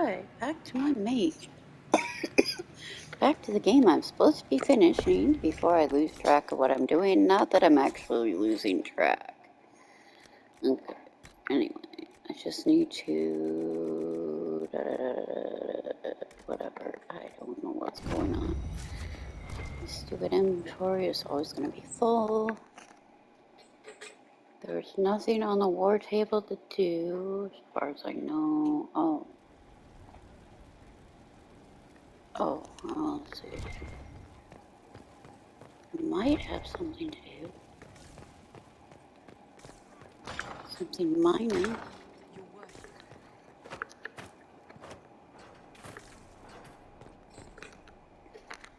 Alright, back to my mate. Back to the game I'm supposed to be finishing before I lose track of what I'm doing. Not that I'm actually losing track. Okay, anyway, I just need to... whatever, I don't know what's going on. My stupid inventory is always going to be full. There's nothing on the war table to do, as far as I know. Oh, let's see. Might have something to do. Something minor.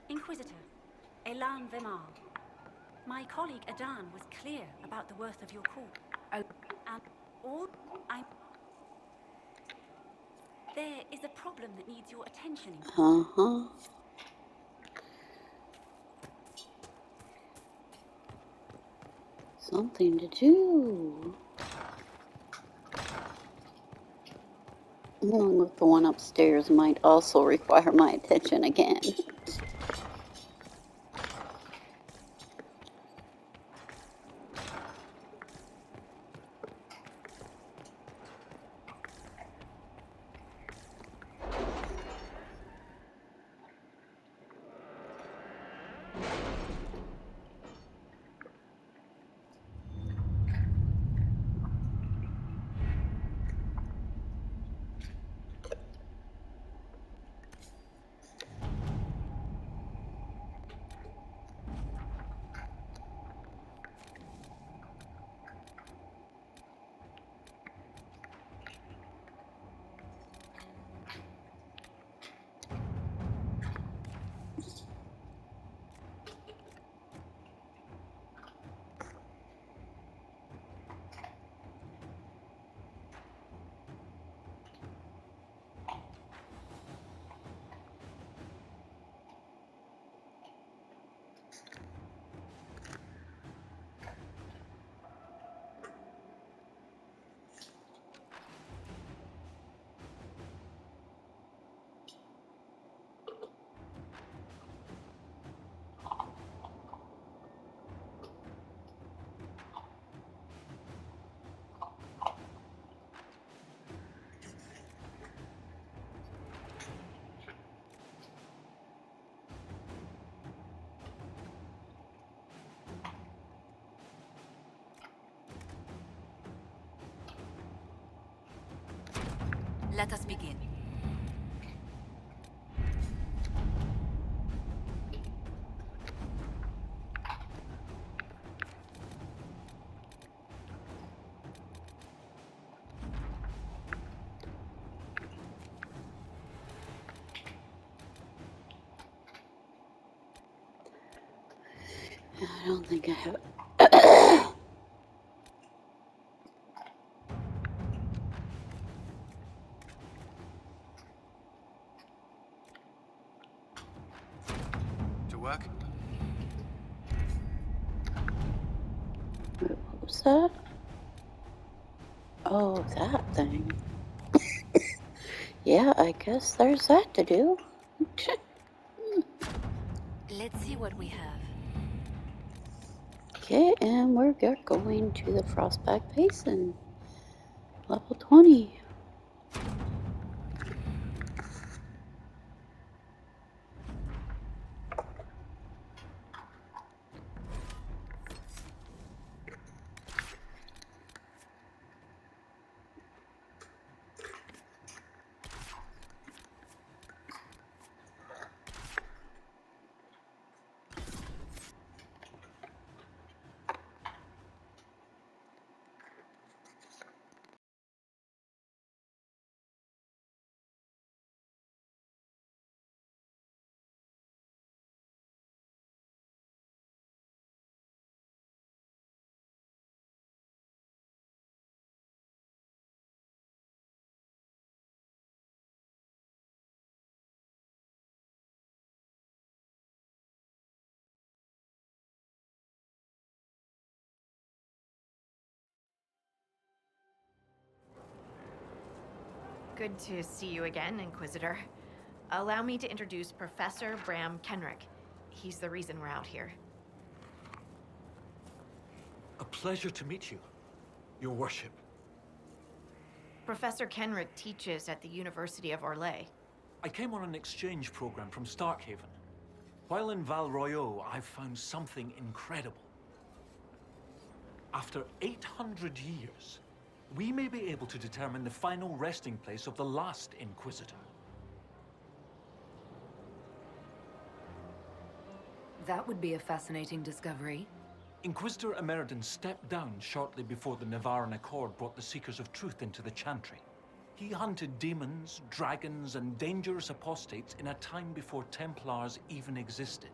Inquisitor, Elan Vemar. My colleague Adan was clear about the worth of your call. Oh, and all there is a problem that needs your attention. Something to do. The one upstairs might also require my attention again. Let us begin. I don't think I have... To work? Wait, what was that? Oh, that thing. Yeah, I guess there's that to do. Let's see what we have. Okay, and we're going to the Frostback Basin. Level 20. Good to see you again, Inquisitor. Allow me to introduce Professor Bram Kenrick. He's the reason we're out here. A pleasure to meet you, Your Worship. Professor Kenrick teaches at the University of Orlais. I came on an exchange program from Starkhaven. While in Val Royeaux, I've found something incredible. After 800 years, we may be able to determine the final resting place of the last Inquisitor. That would be a fascinating discovery. Inquisitor Emeridon stepped down shortly before the Nevarran Accord brought the Seekers of Truth into the Chantry. He hunted demons, dragons, and dangerous apostates in a time before Templars even existed.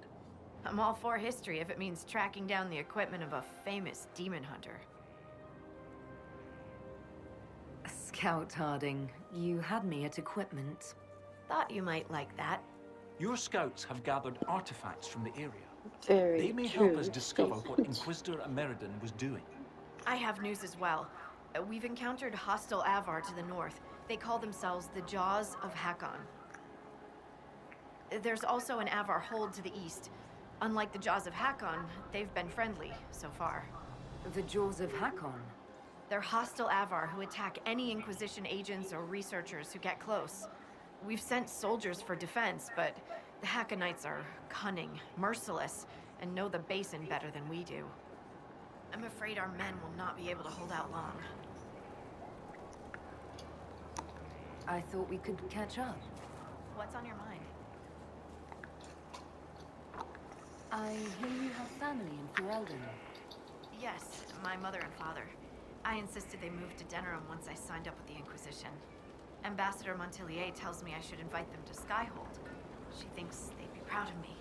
I'm all for history if it means tracking down the equipment of a famous demon hunter. Scout Harding, you had me at equipment. Thought you might like that. Your scouts have gathered artifacts from the area. Very They may true help us discover what statement. Inquisitor Emeridon was doing. I have news as well. We've encountered hostile Avar to the north. They call themselves the Jaws of Hakon. There's also an Avar hold to the east. Unlike the Jaws of Hakon, they've been friendly so far. The Jaws of Hakon. They're hostile Avar who attack any Inquisition agents or researchers who get close. We've sent soldiers for defense, but the Hakonites are cunning, merciless, and know the Basin better than we do. I'm afraid our men will not be able to hold out long. I thought we could catch up. What's on your mind? I hear you have family in Ferelden. Yes, my mother and father. I insisted they move to Denerim once I signed up with the Inquisition. Ambassador Montilier tells me I should invite them to Skyhold. She thinks they'd be proud of me.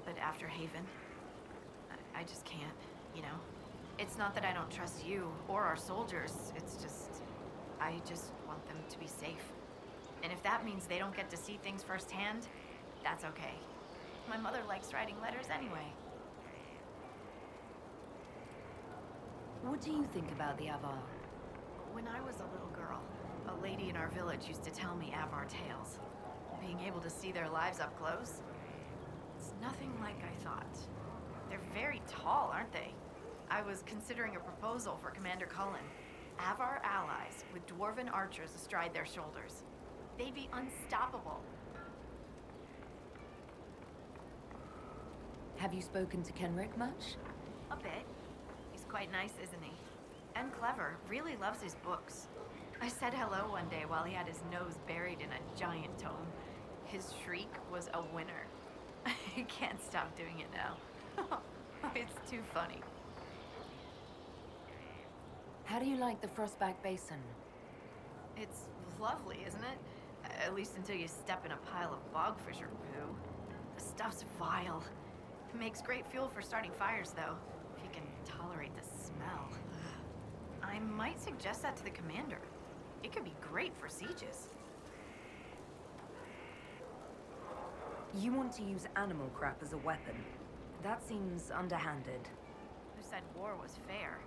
But after Haven, I just can't, you know? It's not that I don't trust you or our soldiers, it's just... I just want them to be safe. And if that means they don't get to see things firsthand, that's okay. My mother likes writing letters anyway. What do you think about the Avar? When I was a little girl, a lady in our village used to tell me Avar tales. Being able to see their lives up close, it's nothing like I thought. They're very tall, aren't they? I was considering a proposal for Commander Cullen. Avar allies with dwarven archers astride their shoulders. They'd be unstoppable. Have you spoken to Kenrick much? A bit. He's quite nice, isn't he? And clever. Really loves his books. I said hello one day while he had his nose buried in a giant tome. His shriek was a winner. I can't stop doing it now. It's too funny. How do you like the Frostback Basin? It's lovely, isn't it? At least until you step in a pile of bogfisher poo. The stuff's vile. It makes great fuel for starting fires, though, if you can tolerate the smell. I might suggest that to the commander. It could be great for sieges. You want to use animal crap as a weapon. That seems underhanded. Who said war was fair?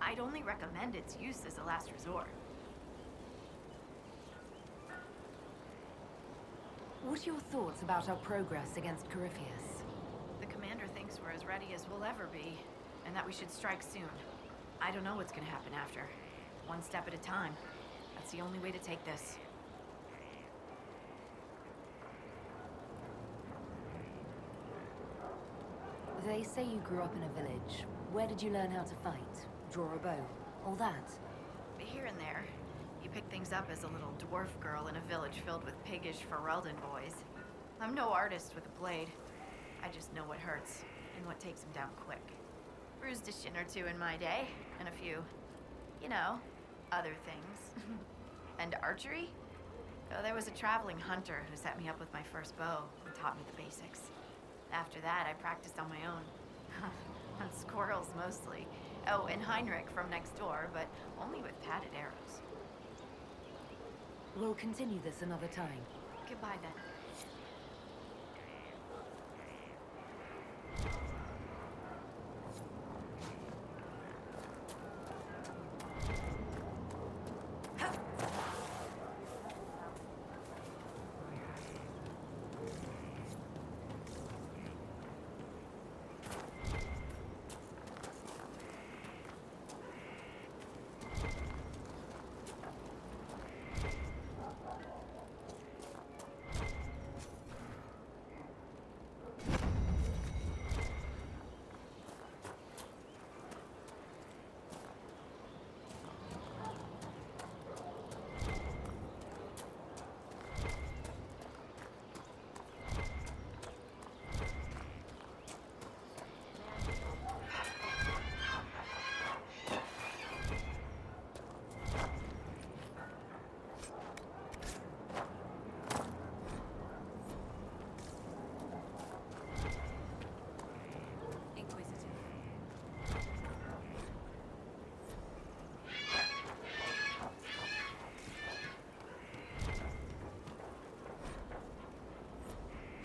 I'd only recommend its use as a last resort. What are your thoughts about our progress against Corypheus? The commander thinks we're as ready as we'll ever be, and that we should strike soon. I don't know what's gonna happen after. One step at a time. That's the only way to take this. They say you grew up in a village. Where did you learn how to fight? Draw a bow? All that? Here and there, you pick things up as a little dwarf girl in a village filled with piggish Ferelden boys. I'm no artist with a blade. I just know what hurts, and what takes them down quick. Bruised a shin or two in my day, and a few, you know, other things. And archery? Oh, there was a traveling hunter who set me up with my first bow and taught me the basics. After that, I practiced on my own. On squirrels, mostly. Oh, and Heinrich from next door, but only with padded arrows. We'll continue this another time. Goodbye, then.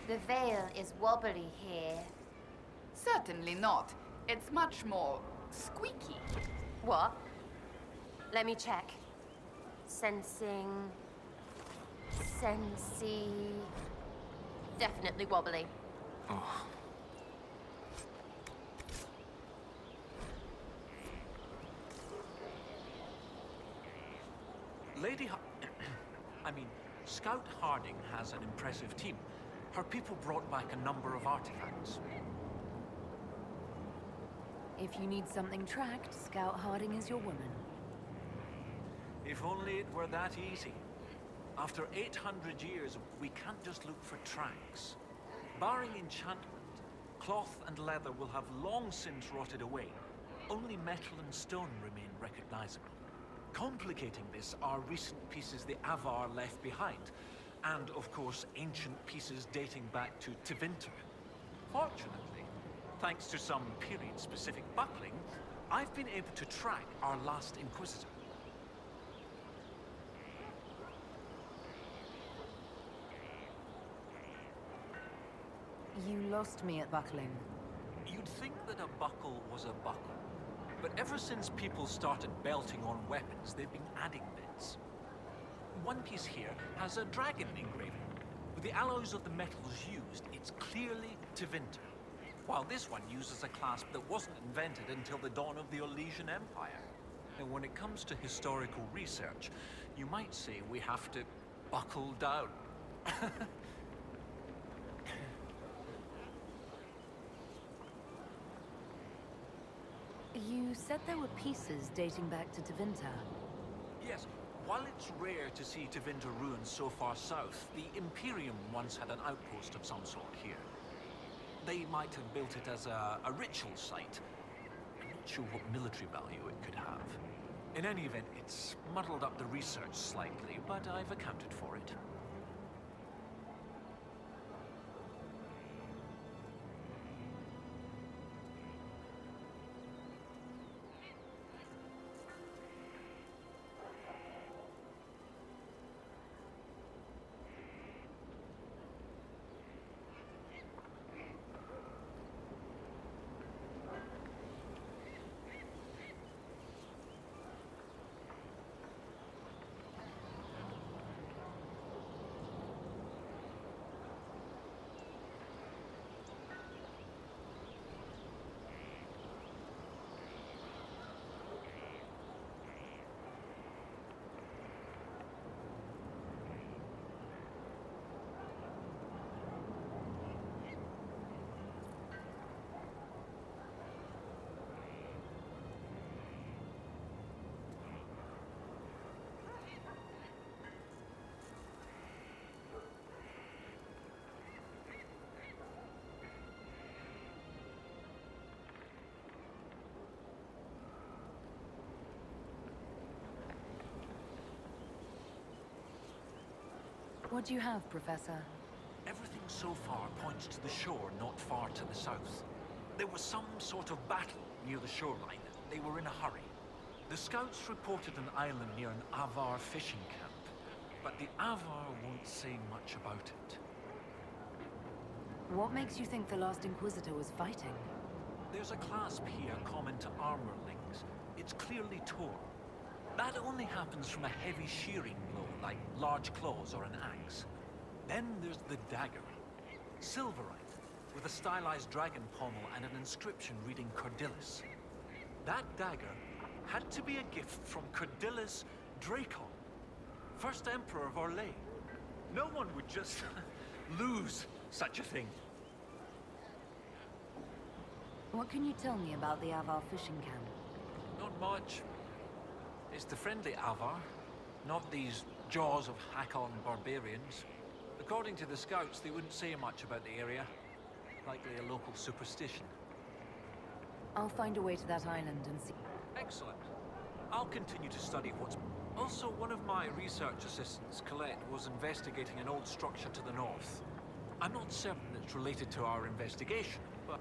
The veil is wobbly here. Certainly not. It's much more squeaky. What? Let me check. Sensing... Sensey... Definitely wobbly. Lady I mean, Scout Harding has an impressive team. Her people brought back a number of artifacts. If you need something tracked, Scout Harding is your woman. If only it were that easy. After 800 years, we can't just look for tracks. Barring enchantment, cloth and leather will have long since rotted away. Only metal and stone remain recognizable. Complicating this are recent pieces the Avar left behind, and of course ancient pieces dating back to Tevinter. Fortunately, thanks to some period-specific buckling, I've been able to track our last Inquisitor. You lost me at buckling. You'd think that a buckle was a buckle, but ever since people started belting on weapons, they've been adding bits. One piece here has a dragon engraving. With the alloys of the metals used, it's clearly Tevinter. While this one uses a clasp that wasn't invented until the dawn of the Orlesian Empire. And when it comes to historical research, you might say we have to buckle down. You said there were pieces dating back to Tevinter. Yes, while it's rare to see Tevinter ruins so far south, the Imperium once had an outpost of some sort here. They might have built it as a ritual site. I'm not sure what military value it could have. In any event, it's muddled up the research slightly, but I've accounted for it. What do you have, Professor? Everything so far points to the shore not far to the south. There was some sort of battle near the shoreline. They were in a hurry. The scouts reported an island near an Avar fishing camp, but the Avar won't say much about it. What makes you think the last Inquisitor was fighting? There's a clasp here common to armorlings. It's clearly torn. That only happens from a heavy shearing blow, like large claws or an axe. Then there's the dagger. Silverite, with a stylized dragon pommel and an inscription reading Cordilis. That dagger had to be a gift from Cordilis Dracon, first Emperor of Orlais. No one would just lose such a thing. What can you tell me about the Avar fishing camp? Not much. It's the friendly Avar, not these jaws of Hakon barbarians. According to the scouts, they wouldn't say much about the area. Likely a local superstition. I'll find a way to that island and see. Excellent. I'll continue to study what's... Also, one of my research assistants, Colette, was investigating an old structure to the north. I'm not certain it's related to our investigation, but...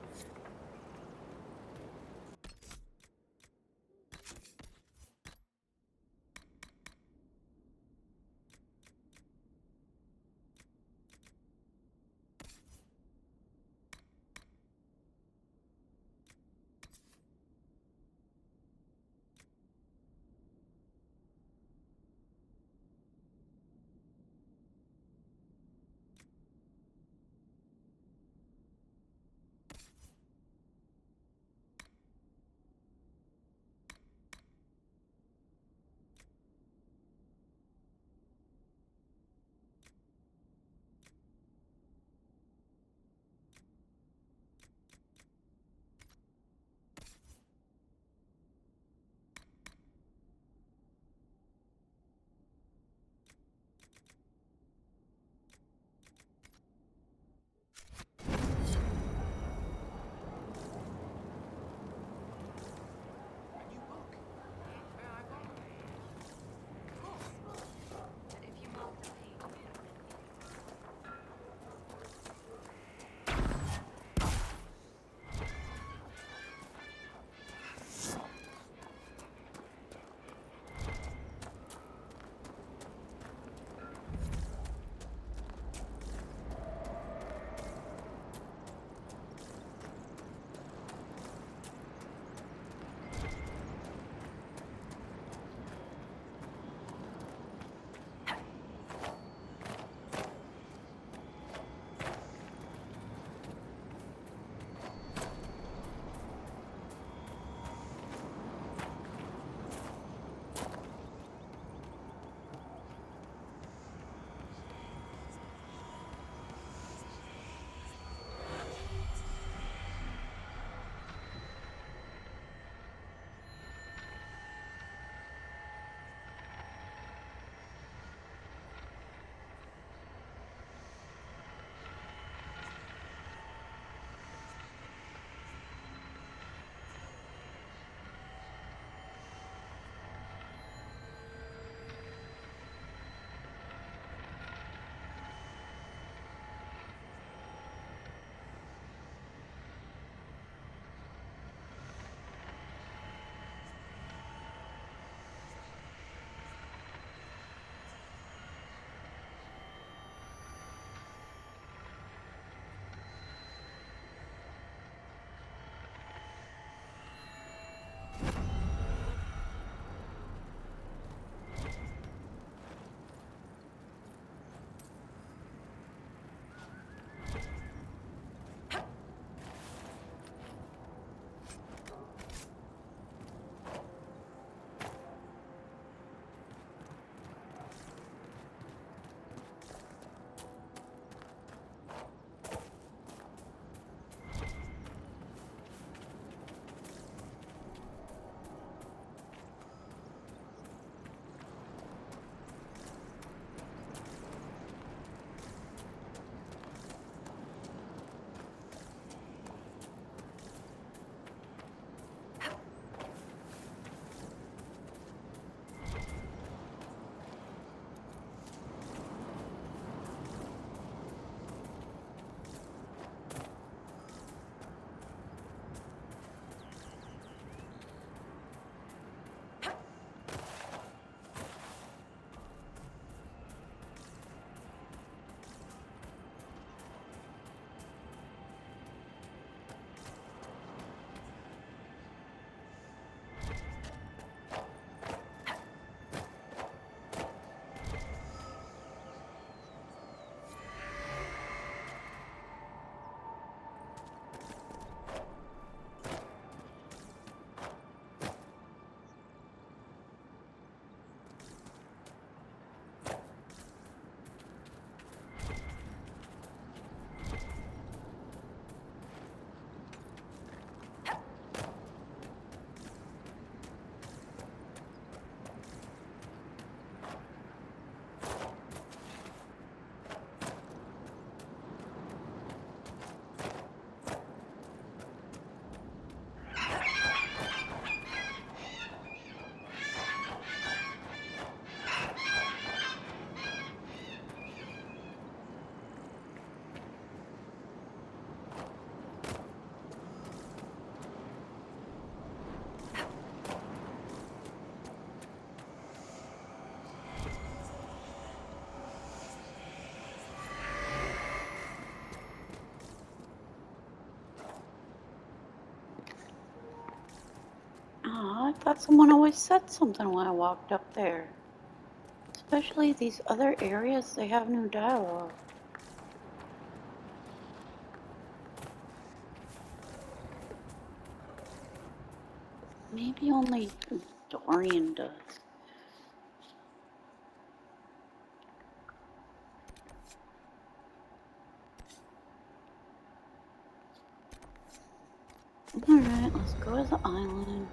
thought someone always said something when I walked up there. Especially these other areas, they have no dialogue. Maybe only Dorian does. Alright, let's go to the island.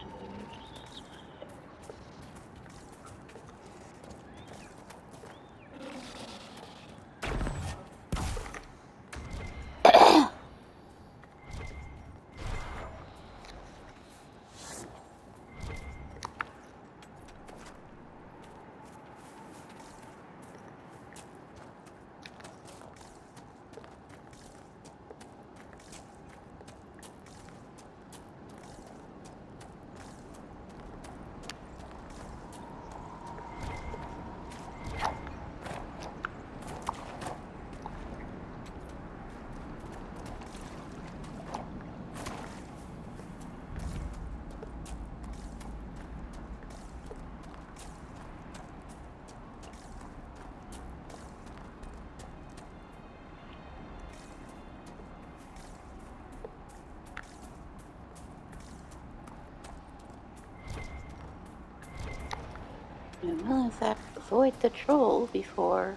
Well, in fact, avoid the troll before.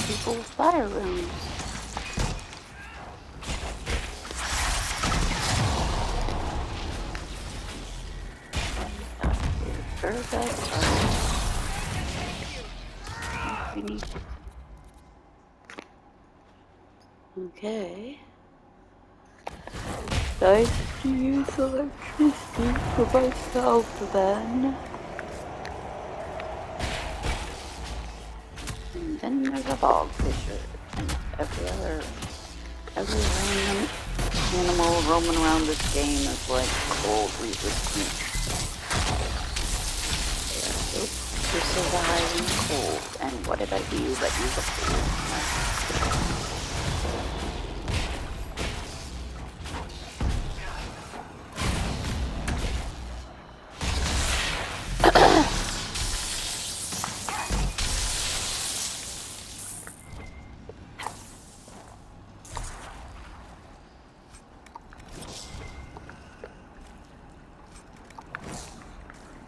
People's fire rooms. We need. Okay. Nice to use electricity for myself then. And then there's a bog fisher and every random animal roaming around this game is like cold resistant. To survive in the cold. And what did I do but use a pool?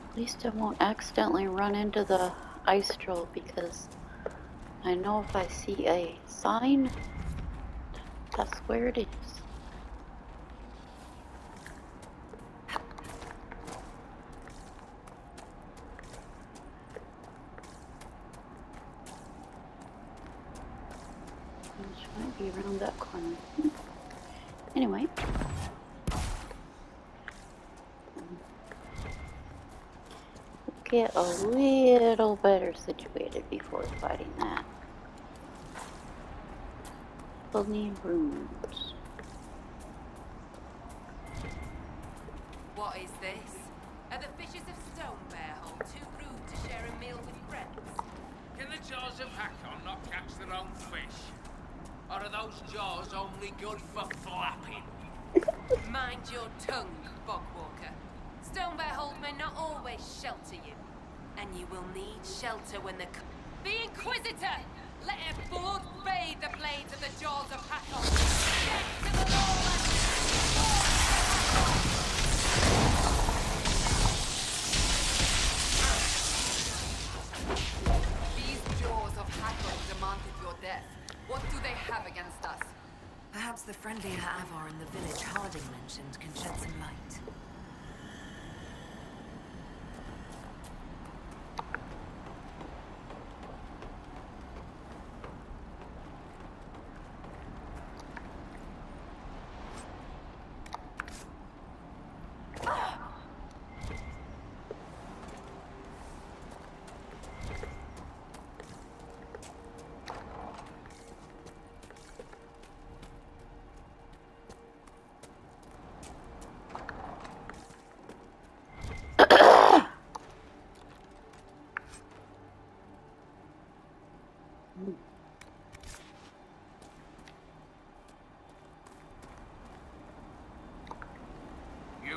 At least I won't accidentally run into the ice troll because I know if I see a sign, that's where it is. Which might be around that corner. Anyway. Get a little better situated before fighting that. We'll need rooms. What is this? Are the fishes of Stonebearhold too rude to share a meal with friends? Can the jaws of Hakon not catch their own fish? Or are those jaws only good for flapping? Mind your tongue, Bogwalker. Stonebearhold may not always shelter you, and you will need shelter when the Inquisitor! Let her blood bathe the blades of the jaws of Hakon! Death to the Lord! These jaws of Hakon demanded your death. What do they have against us? Perhaps the friendlier Avar in the village Harding mentioned can shed some light. You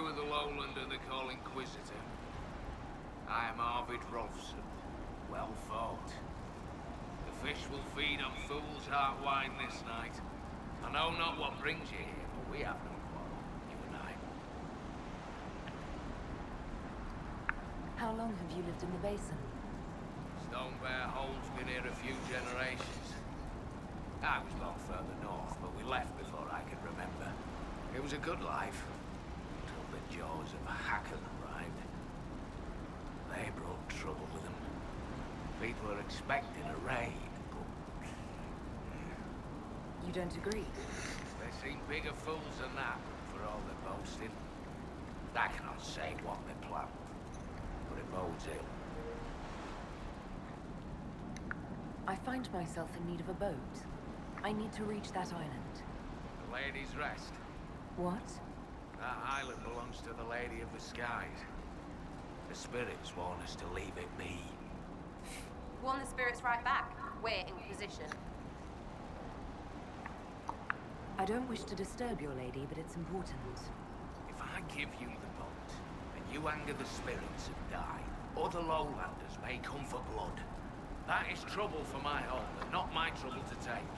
are the Lowlander they call Inquisitor. I am Arvid Rolfson. Well fought. The fish will feed on fool's heart wine this night. I know not what brings you here, but we have no quarrel, you and I. How long have you lived in the basin? Stonebear Hole's been here a few generations. I was born further north, but we left before I could remember. It was a good life, until the jaws of Hakon arrived. They brought trouble with them. People are expecting a raid, but... You don't agree? They seem bigger fools than that, for all their boasting. I cannot say what they plan, but it bodes ill. I find myself in need of a boat. I need to reach that island. The Lady's Rest. What? That island belongs to the Lady of the Skies. The spirits warn us to leave it be. Warn the spirits right back. We're Inquisition. I don't wish to disturb your lady, but it's important. If I give you the boat, and you anger the spirits and die, other Lowlanders may come for blood. That is trouble for my home, and not my trouble to take.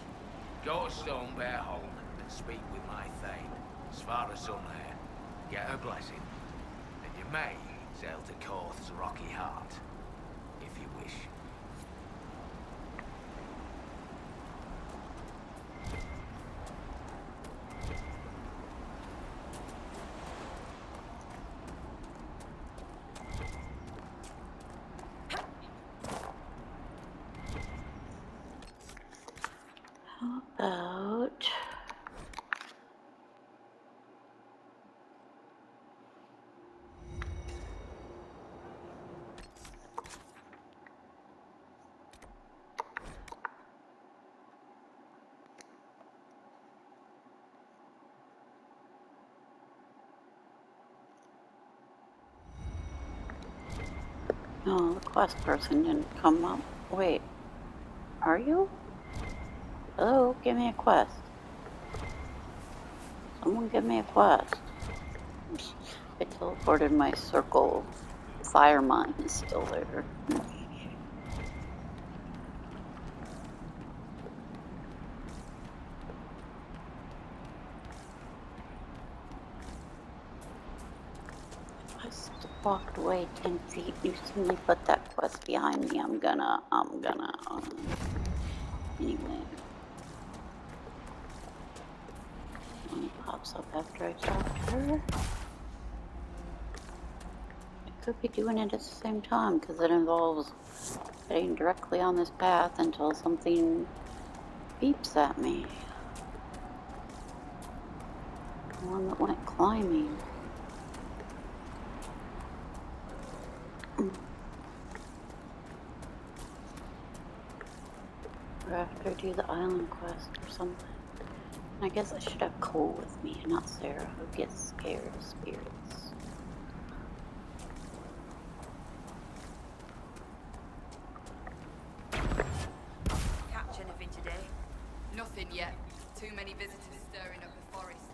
Go to Stonebear Hole and speak with my Thane, Svara Sunhair. Get her blessing, and you may sail to Korth's rocky heart, if you wish. How about... No, the quest person didn't come up. Wait, are you? Hello, give me a quest. Someone give me a quest. I teleported my circle. Fire mine is still there. Walked away 10 feet. You suddenly put that quest behind me. I'm gonna. Anyway. One pops up after I talk to her. I could be doing it at the same time because it involves heading directly on this path until something beeps at me. The one that went climbing. Or after I do the island quest or something. I guess I should have Cole with me and not Sarah, who gets scared of spirits. Catch anything today? Nothing yet. Too many visitors stirring up the forest.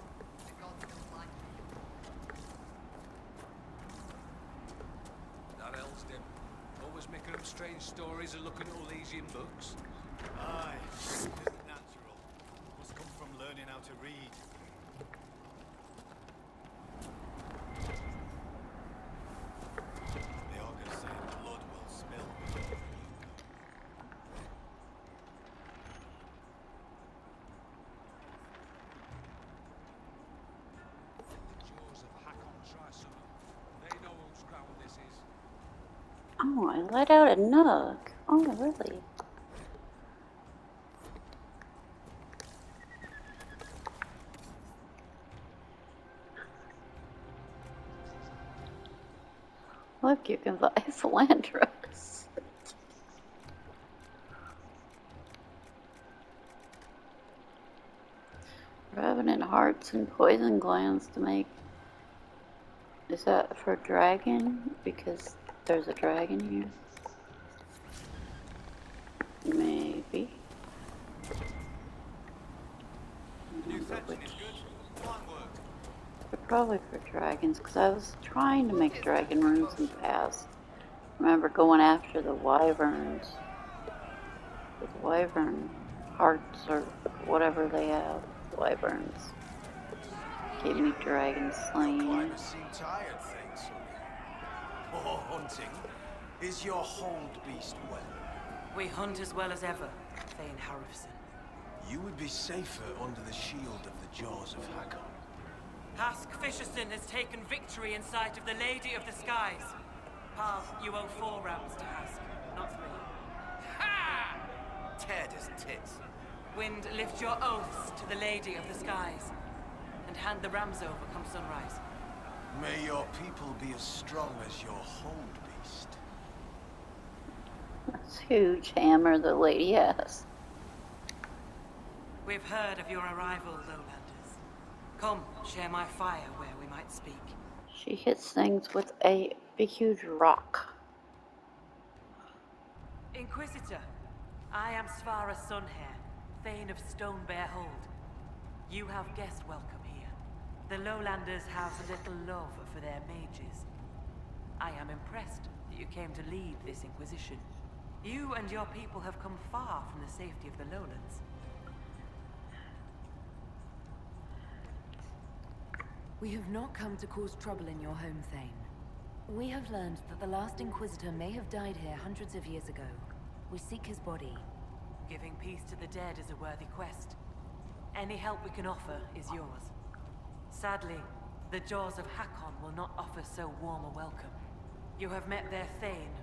The gods don't like it. That Elsdim. Always making up strange stories and looking at all these in books. Aye, isn't natural. Must come from learning how to read. The ogres say blood will spill. The jaws of Hakon Trisunum. They know whose ground this is. Oh, I let out a nug. Oh, really? Look, you can buy Philandros. Revenant hearts and poison glands to make. Is that for dragon? Because there's a dragon here. Maybe. probably for dragons, because I was trying to make dragon runes in the past. Remember going after the wyverns. With wyvern hearts or whatever they have. Wyverns. Gave me dragon slaying. Climbers seem tired, thanks, Sonny. Oh, hunting. Is your hold beast well? We hunt as well as ever, Thane Harrison. You would be safer under the shield of the jaws of Hakon. Hask Fisherson has taken victory in sight of the Lady of the Skies. Paul, you owe 4 rounds to Hask, not 3. Ha! Tear his tits. Wind, lift your oaths to the Lady of the Skies, and hand the rams over come sunrise. May your people be as strong as your hold beast. That's huge hammer the lady has. We've heard of your arrival, Lowlanders. Come, share my fire where we might speak. She hits things with a big huge rock. Inquisitor, I am Svara Sunhair, Thane of Stonebear Hold. You have guest welcome here. The Lowlanders have little love for their mages. I am impressed that you came to lead this Inquisition. You and your people have come far from the safety of the Lowlands. We have not come to cause trouble in your home, Thane. We have learned that the last Inquisitor may have died here hundreds of years ago. We seek his body. Giving peace to the dead is a worthy quest. Any help we can offer is yours. Sadly, the Jaws of Hakon will not offer so warm a welcome. You have met their Thane,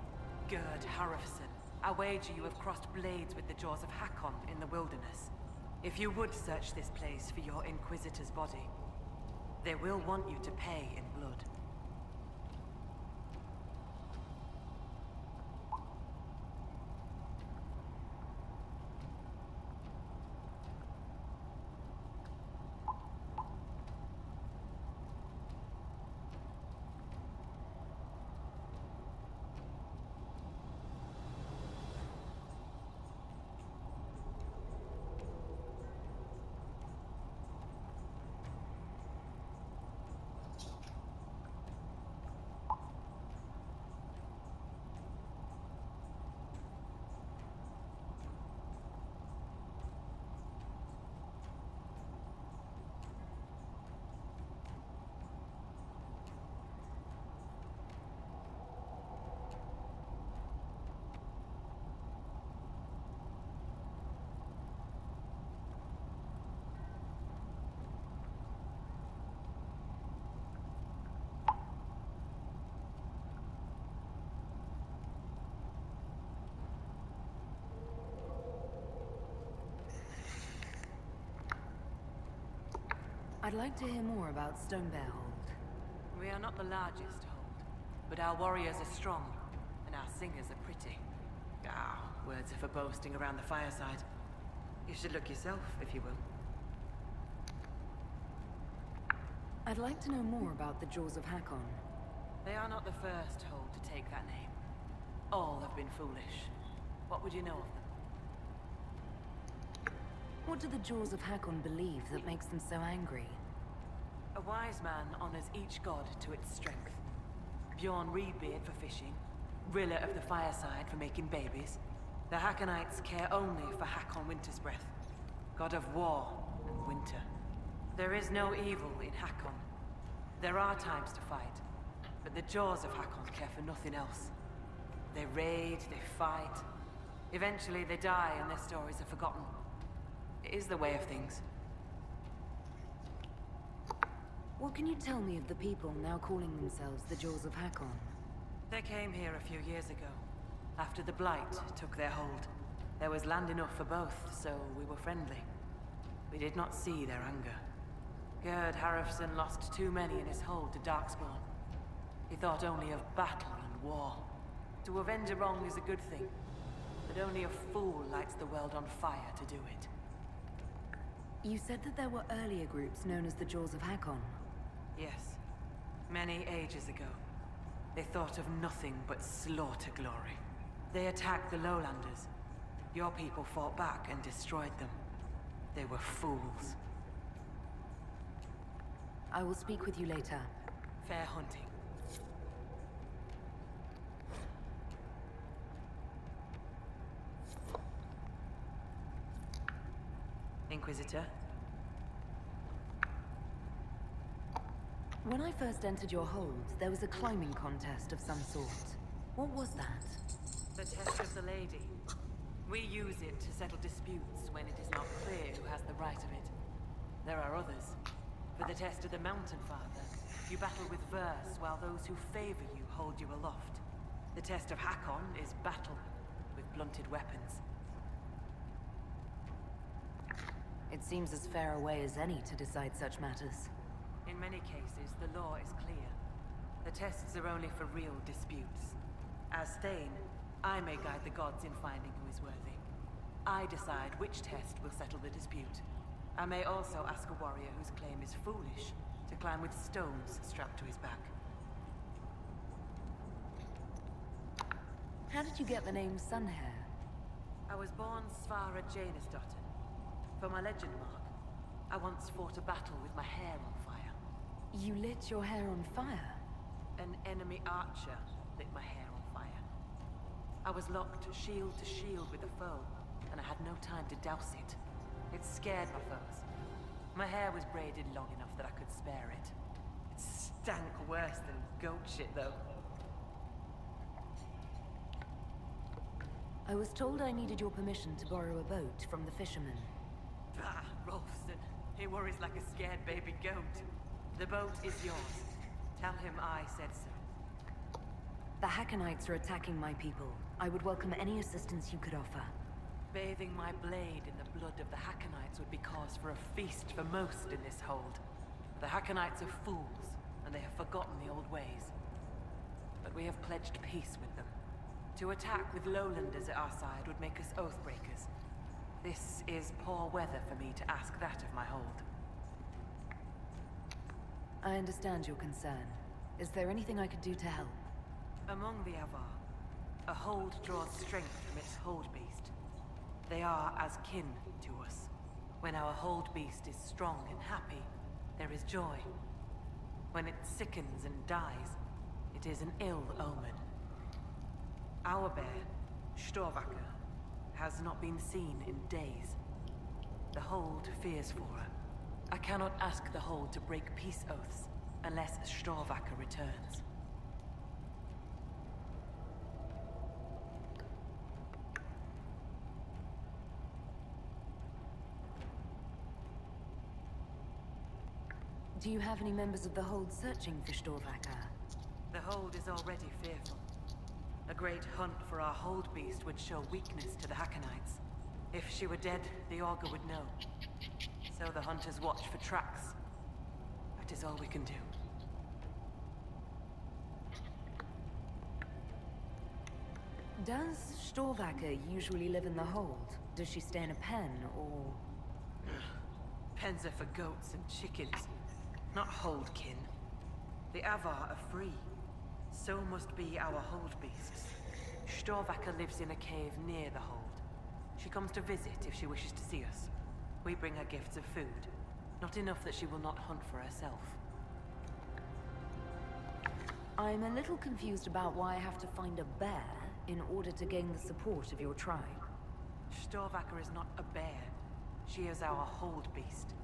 Gerd Harrison. I wager you have crossed blades with the Jaws of Hakon in the wilderness. If you would search this place for your Inquisitor's body, they will want you to pay in blood. I'd like to hear more about Stonebear Hold. We are not the largest hold, but our warriors are strong, and our singers are pretty. Ah, words are for boasting around the fireside. You should look yourself, if you will. I'd like to know more about the Jaws of Hakon. They are not the first hold to take that name. All have been foolish. What would you know of them? What do the Jaws of Hakon believe that makes them so angry? A wise man honors each god to its strength. Bjorn Reedbeard for fishing, Rilla of the Fireside for making babies. The Hakonites care only for Hakon Wintersbreath, god of war and winter. There is no evil in Hakon. There are times to fight, but the Jaws of Hakon care for nothing else. They raid, they fight. Eventually they die and their stories are forgotten. It is the way of things. What can you tell me of the people now calling themselves the Jaws of Hakon? They came here a few years ago, after the Blight took their hold. There was land enough for both, so we were friendly. We did not see their anger. Gerd Harrison lost too many in his hold to Darkspawn. He thought only of battle and war. To avenge a wrong is a good thing, but only a fool lights the world on fire to do it. You said that there were earlier groups known as the Jaws of Hakon. Yes. Many ages ago. They thought of nothing but slaughter glory. They attacked the Lowlanders. Your people fought back and destroyed them. They were fools. I will speak with you later. Fair hunting. Inquisitor? When I first entered your hold, there was a climbing contest of some sort. What was that? The test of the lady. We use it to settle disputes when it is not clear who has the right of it. There are others. For the test of the Mountain Father, you battle with verse while those who favor you hold you aloft. The test of Hakon is battle with blunted weapons. It seems as fair a way as any to decide such matters. In many cases, the law is clear. The tests are only for real disputes. As Thane, I may guide the gods in finding who is worthy. I decide which test will settle the dispute. I may also ask a warrior whose claim is foolish to climb with stones strapped to his back. How did you get the name Sunhair? I was born Svara Janusdottir. For my legend mark, I once fought a battle with my hair on fire. You lit your hair on fire? An enemy archer lit my hair on fire. I was locked shield to shield with a foe, and I had no time to douse it. It scared my foes. My hair was braided long enough that I could spare it. It stank worse than goat shit, though. I was told I needed your permission to borrow a boat from the fisherman. Bah, Rolston. He worries like a scared baby goat. The boat is yours. Tell him I said so. The Hackonites are attacking my people. I would welcome any assistance you could offer. Bathing my blade in the blood of the Hackonites would be cause for a feast for most in this hold. The Hackonites are fools, and they have forgotten the old ways. But we have pledged peace with them. To attack with lowlanders at our side would make us oathbreakers. This is poor weather for me to ask that of my hold. I understand your concern. Is there anything I could do to help? Among the Avar, a hold draws strength from its hold beast. They are as kin to us. When our hold beast is strong and happy, there is joy. When it sickens and dies, it is an ill omen. Our bear, Storvaker, has not been seen in days. The hold fears for her. I cannot ask the hold to break peace oaths unless Storvaker returns. Do you have any members of the hold searching for Storvaker? The hold is already fearful. A great hunt for our hold beast would show weakness to the Hackonites. If she were dead, the Augur would know. So the hunters watch for tracks. That is all we can do. Does Storvaker usually live in the hold? Does she stay in a pen, or...? Pens are for goats and chickens, not hold kin. The Avar are free. So must be our hold beasts. Storvaker lives in a cave near the hold. She comes to visit if she wishes to see us. We bring her gifts of food. Not enough that she will not hunt for herself. I'm a little confused about why I have to find a bear in order to gain the support of your tribe. Storvaker is not a bear. She is our hold beast.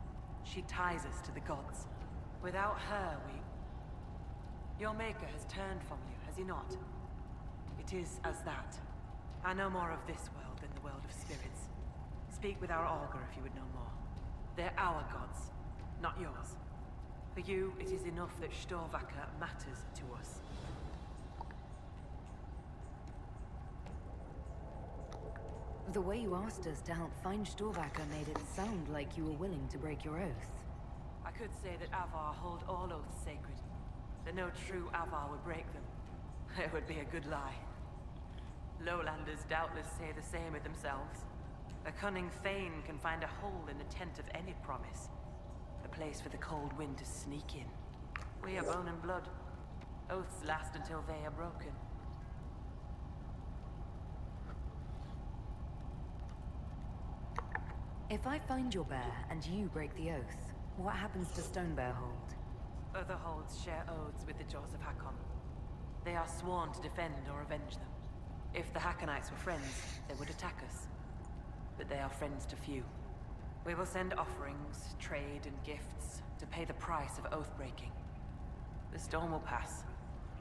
She ties us to the gods. Without her, Your Maker has turned from you, has he not? It is as that. I know more of this world than the world of spirits. Speak with our Augur if you would know more. They're our gods, not yours. For you, it is enough that Storvaker matters to us. The way you asked us to help find Storvaker made it sound like you were willing to break your oath. I could say that Avar hold all oaths sacred, that no true Avar would break them. It would be a good lie. Lowlanders doubtless say the same of themselves. A cunning Thane can find a hole in the tent of any promise. A place for the cold wind to sneak in. We are bone and blood. Oaths last until they are broken. If I find your bear and you break the oath, what happens to Stonebear Hold? Other holds share oaths with the Jaws of Hakon. They are sworn to defend or avenge them. If the Hakkonites were friends, they would attack us. But they are friends to few. We will send offerings, trade, and gifts to pay the price of oath-breaking. The storm will pass.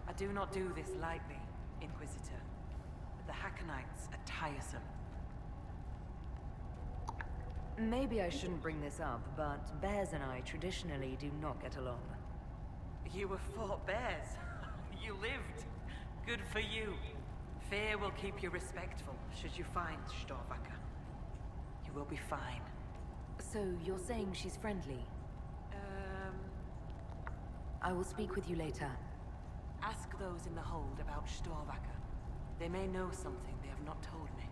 I do not do this lightly, Inquisitor. But the Hakkonites are tiresome. Maybe I shouldn't bring this up, but bears and I traditionally do not get along. You have fought bears. You lived. Good for you. Fear will keep you respectful should you find Storvaka. You will be fine. So you're saying she's friendly? I will speak with you later. Ask those in the hold about Storvaka. They may know something they have not told me.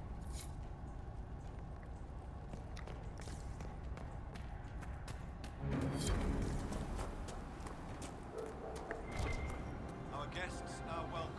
Our guests are welcome.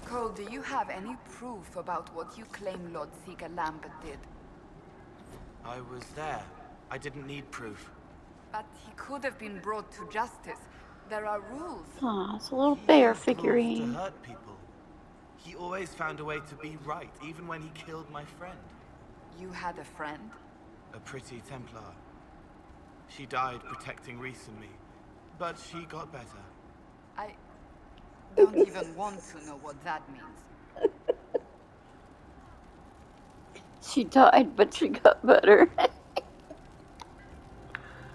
Cole, do you have any proof about what you claim Lord Seeker Lambert did? I was there. I didn't need proof. But he could have been brought to justice. There are rules. Aw, it's a little bear To figurine. hurt people. He always found a way to be right, even when he killed my friend. You had a friend? A pretty Templar. She died protecting Reese and me, but she got better. I don't even want to know what that means. She died, but she got better.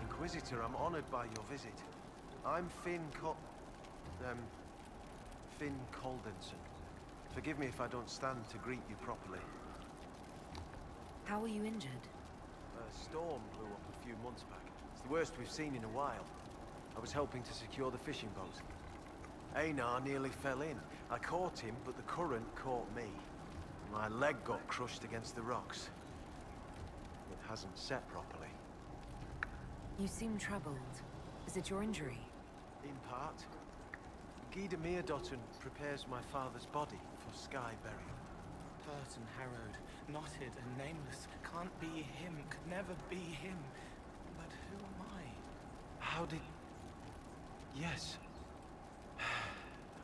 Inquisitor, I'm honored by your visit. I'm Finn Coldenson. Forgive me if I don't stand to greet you properly. How were you injured? A storm blew up a few months back. It's the worst we've seen in a while. I was helping to secure the fishing boat. Einar nearly fell in. I caught him, but the current caught me. My leg got crushed against the rocks. It hasn't set properly. You seem troubled. Is it your injury? In part. Gyda Meardotton prepares my father's body for sky burial. Hurt and harrowed, knotted and nameless. Can't be him, could never be him. But who am I? How did... Yes.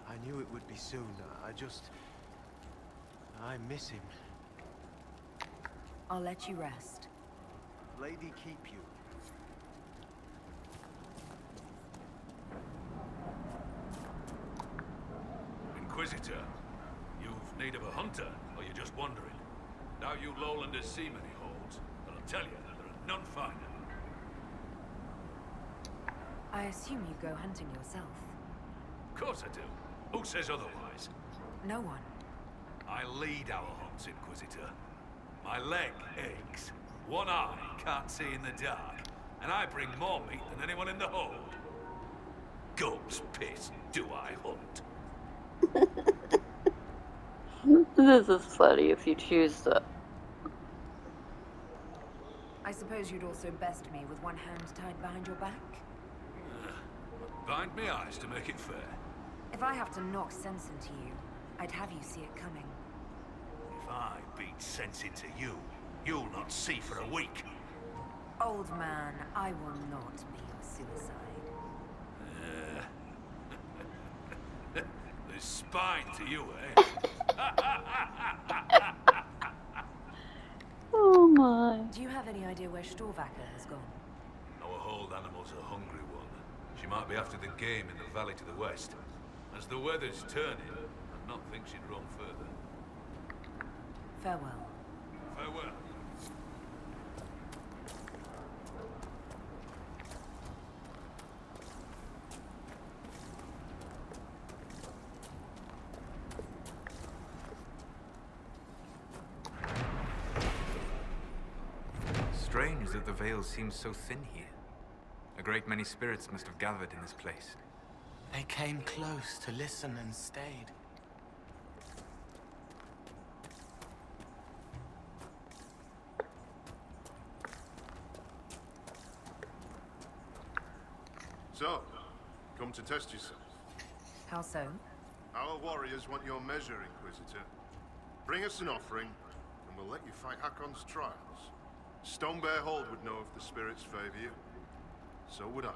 I knew it would be soon. I miss him. I'll let you rest. Lady keep you. Inquisitor, you've need of a hunter, or you're just wandering? Now you lowlanders see many holds, but I'll tell you, there are none finer. I assume you go hunting yourself. Of course I do. Who says otherwise? No one. I lead our hunts, Inquisitor. My leg aches. One eye can't see in the dark. And I bring more meat than anyone in the hold. Gum's piss, do I hunt? This is funny if you choose to. I suppose you'd also best me with one hand tied behind your back? Bind me eyes to make it fair. If I have to knock sense into you, I'd have you see it coming. If I beat sense into you, you'll not see for a week. Old man, I will not be your suicide. There's spine to you, eh? Oh my. Do you have any idea where Storvacker has gone? Our hold animal's a hungry one. She might be after the game in the valley to the west. As the weather's turning, I'd not think she'd run further. Farewell. Farewell. Strange that the veil seems so thin here. A great many spirits must have gathered in this place. They came close to listen and stayed. So, come to test yourself. How so? Our warriors want your measure, Inquisitor. Bring us an offering, and we'll let you fight Hakon's trials. Stonebear Hold would know if the spirits favor you. So would I.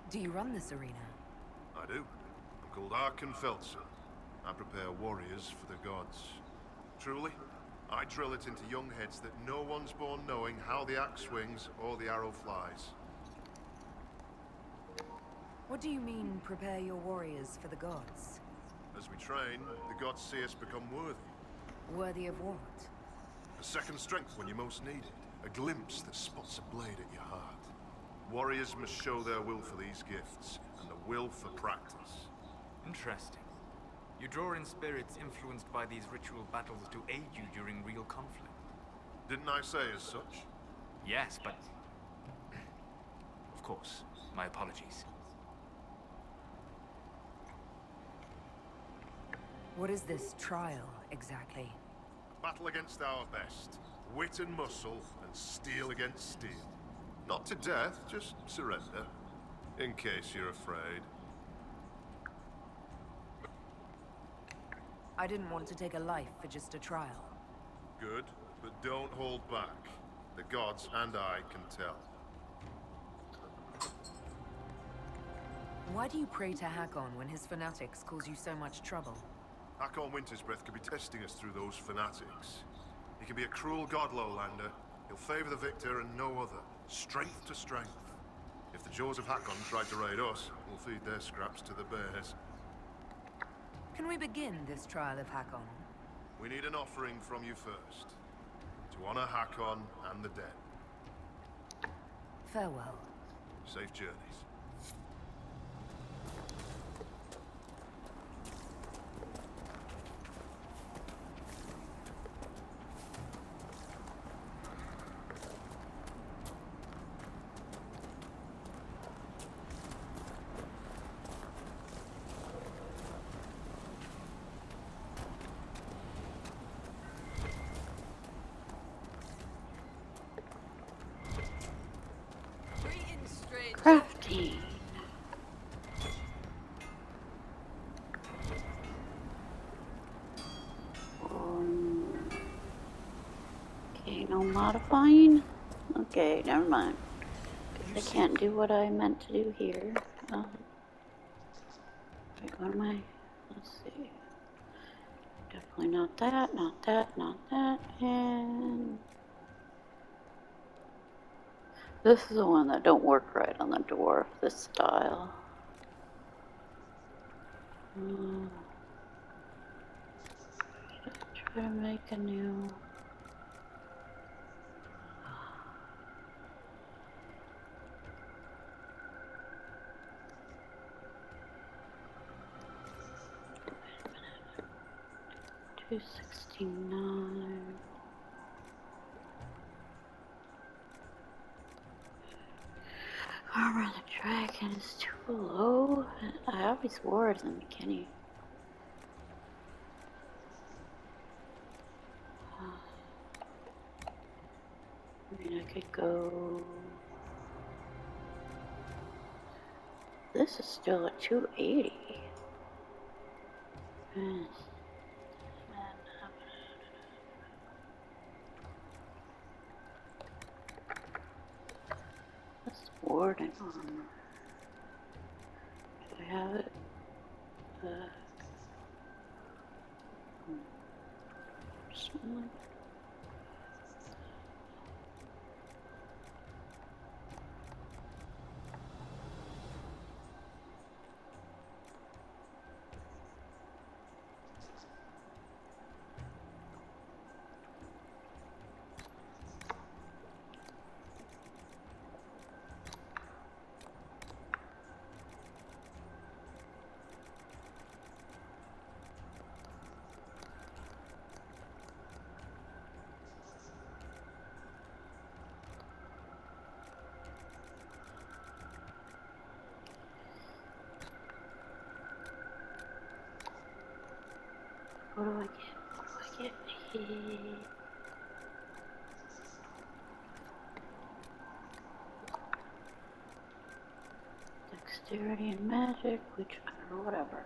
Do you run this arena? I do. I'm called Arkan Feltzer. I prepare warriors for the gods. Truly, I drill it into young heads that no one's born knowing how the axe swings or the arrow flies. What do you mean, prepare your warriors for the gods? As we train, the gods see us become worthy. Worthy of what? A second strength when you most need it. A glimpse that spots a blade at your heart. Warriors must show their will for these gifts, and the will for practice. Interesting. You draw in spirits influenced by these ritual battles to aid you during real conflict. Didn't I say as such? Yes, but... Of course. My apologies. What is this trial, exactly? Battle against our best. Wit and muscle, and steel against steel. Not to death, just surrender. In case you're afraid. I didn't want to take a life for just a trial. Good, but don't hold back. The gods and I can tell. Why do you pray to Hakon when his fanatics cause you so much trouble? Hakon Wintersbreath could be testing us through those fanatics. He can be a cruel god, Lowlander. He'll favor the victor and no other. Strength to strength. If the jaws of Hakon tried to raid us, we'll feed their scraps to the bears. Can we begin this trial of Hakon? We need an offering from you first. To honor Hakon and the dead. Farewell. Safe journeys. Crafty. Okay, no modifying. Okay, never mind. Guess I can't do what I meant to do here. What am I? Let's see. Definitely not that, not that, not that, and this is the one that don't work right on the dwarf, this style. Try to make a new. $269. Armor the dragon is too low. I always wore it in the beginning. I mean, I could go this. this is still at 280. What's the warden armor? Do I have it? Someone. What do I get? What do I get? Dexterity and magic, which, or whatever.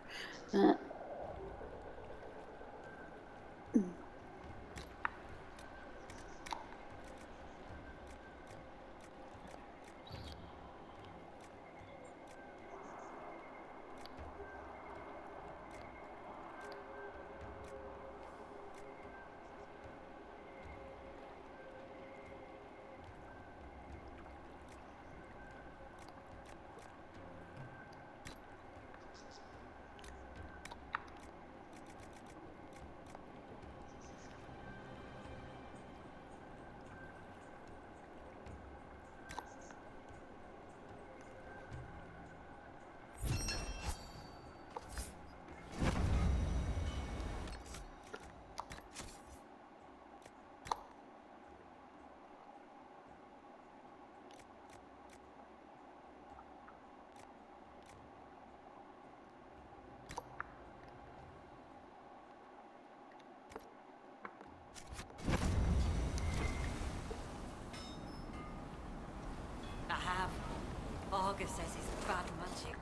Augur says it's bad magic.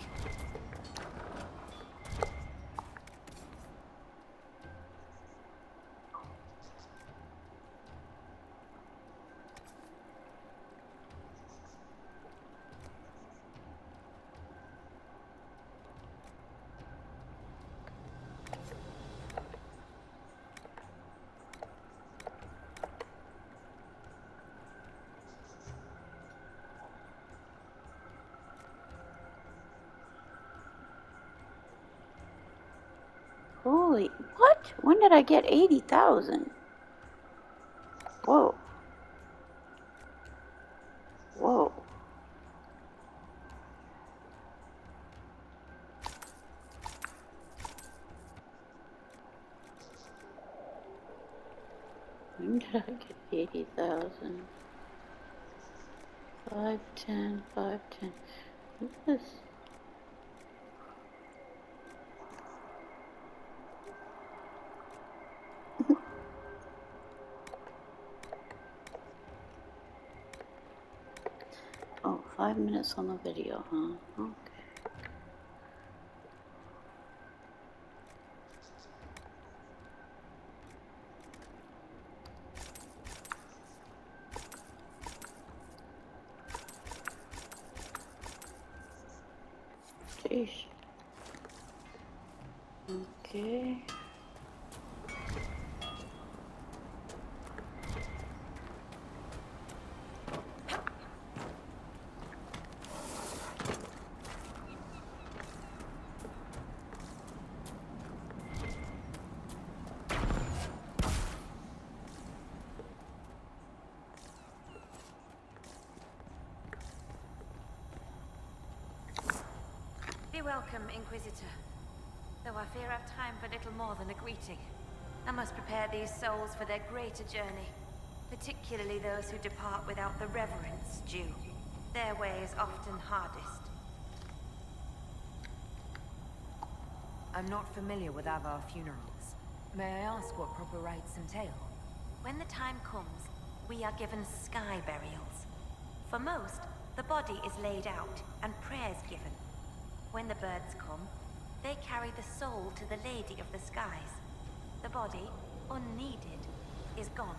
Holy, what? When did I get 80,000? Whoa. Whoa. When did I get 80,000? 510, 510. What's this? Oh, 5 minutes on the video, huh? Okay. Sheesh. Okay. Be welcome, Inquisitor. Though I fear I've time for little more than a greeting. I must prepare these souls for their greater journey, particularly those who depart without the reverence due. Their way is often hardest. I'm not familiar with Avar funerals. May I ask what proper rites entail? When the time comes, we are given sky burials. For most, the body is laid out and prayers given. When the birds come, they carry the soul to the Lady of the Skies. The body, unneeded, is gone.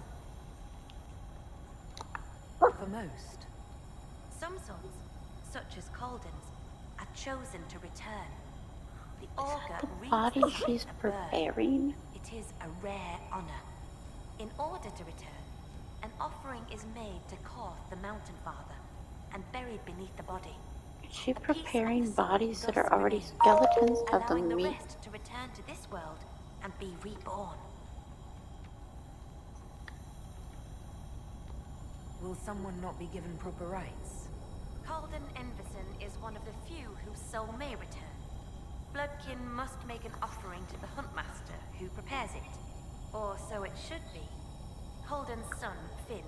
For most. Some souls, such as Calden's, are chosen to return. The Augur reads Body the she's a bird. preparing. It is a rare honor. In order to return, an offering is made to Koth, the Mountain Father, and buried beneath the body. Is she A piece of preparing the soul bodies that thus are already remains, skeletons of the allowing the meat? rest to return to this world and be reborn. Will someone not be given proper rights? Calden Enverson is one of the few whose soul may return. Bloodkin must make an offering to the Huntmaster, who prepares it. Or so it should be. Calden's son, Finn,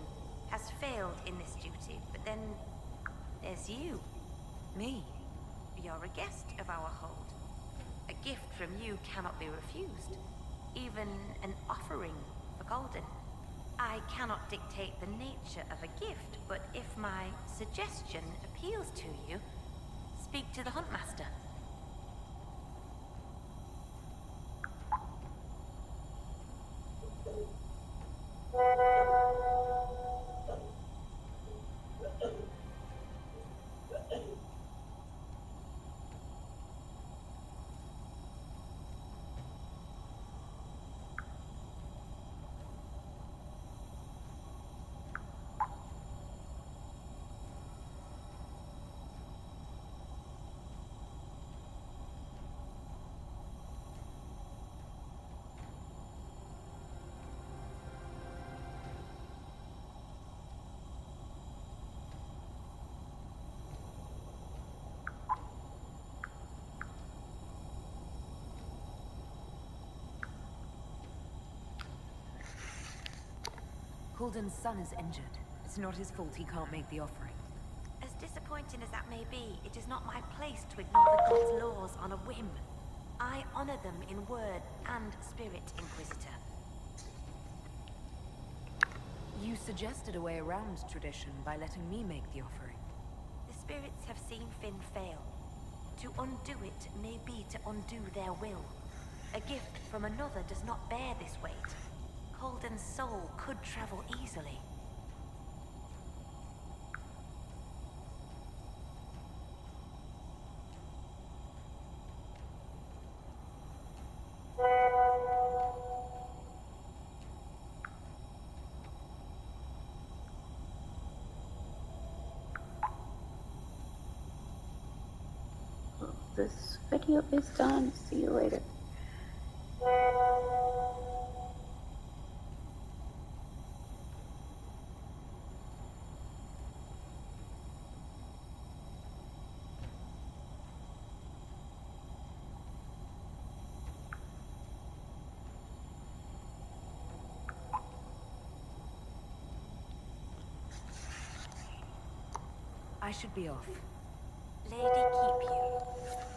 has failed in this duty, but then there's you. Me? You're a guest of our hold. A gift from you cannot be refused. Even an offering for Calden. I cannot dictate the nature of a gift, but if my suggestion appeals to you, speak to the Huntmaster. Calden's son is injured. It's not his fault he can't make the offering. As disappointing as that may be, it is not my place to ignore the gods' laws on a whim. I honor them in word and spirit, Inquisitor. You suggested a way around tradition by letting me make the offering. The spirits have seen Finn fail. To undo it may be to undo their will. A gift from another does not bear this weight. Calden's soul could travel easily. This video is done. See you later. I should be off. Lady keep you.